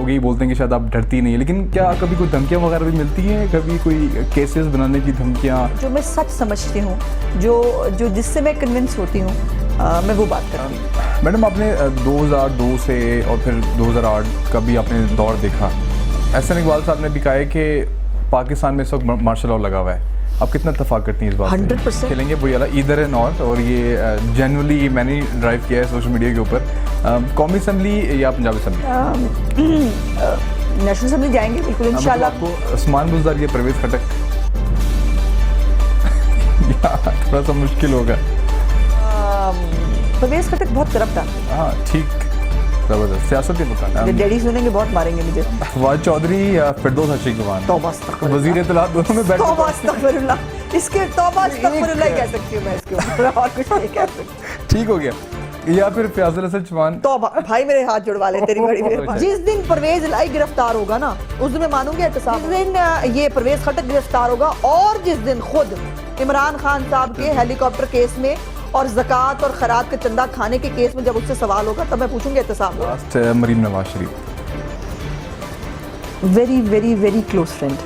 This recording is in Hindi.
लोग यही बोलते हैं कि शायद आप डरती नहीं है, लेकिन क्या कभी कोई धमकियाँ वगैरह भी मिलती हैं, कभी कोई केसेस बनाने की धमकियाँ? जो मैं सच समझती हूँ, जो जिससे मैं कन्विंस होती हूँ, मैं वो बात करती हूँ। मैडम आपने 2002 से और फिर 2008 का भी आपने दौर देखा। एहसन इकबाल साहब ने भी कहा है कि पाकिस्तान में इस वक्त मार्शल लॉ लगा हुआ है, आप कितना इत्तेफाक करती हैं इस बात से? 100% खेलेंगे वो वाला ईदर है नॉट, और ये जनरली मैंने ड्राइव किया है सोशल मीडिया के ऊपर। कौमी असम्बली या पंजाब असम्बली? नेशनल असम्बली जाएंगे बिल्कुल इंशाल्लाह। आपको उस्मान बुज़दार या परवेज़ खटक थोड़ा सा मुश्किल होगा। परवेज़ खटक बहुत करप्ट था। हाँ ठीक, ज़बरदस्त सियासत ही पता। डैडी सुनेंगे बहुत मारेंगे मुझे। फवाद चौधरी या फिरदौस आशिक जवान? तौबा अस्तगफिरुल्लाह। वज़ीर इत्तलात दोनों में बैठ तौबा अस्तगफिरुल्लाह। इसके तौबा अस्तगफिरुल्लाह कह सकती हूँ मैं इसके ऊपर, और कुछ नहीं कह सकती। ठीक हो गया। या फिर फयाज़ुल हसन चौहान? तौबा भाई, मेरे हाथ जुड़वा ले, तेरी बड़ी मेहरबानी। जिस दिन परवेज लाई गिरफ्तार होगा ना, उस दिन मैं मानूंगी एहतसाब। जिस दिन ये परवेज खटक गिरफ्तार होगा, और जिस दिन खुद इमरान खान साहब के हेलीकॉप्टर केस में और ज़कात और खैरात के चंदा खाने के केस में जब उससे सवाल होगा, तब मैं पूछूंगी एहतसाब। Maryam Nawaz Sharif? Very very very close friend.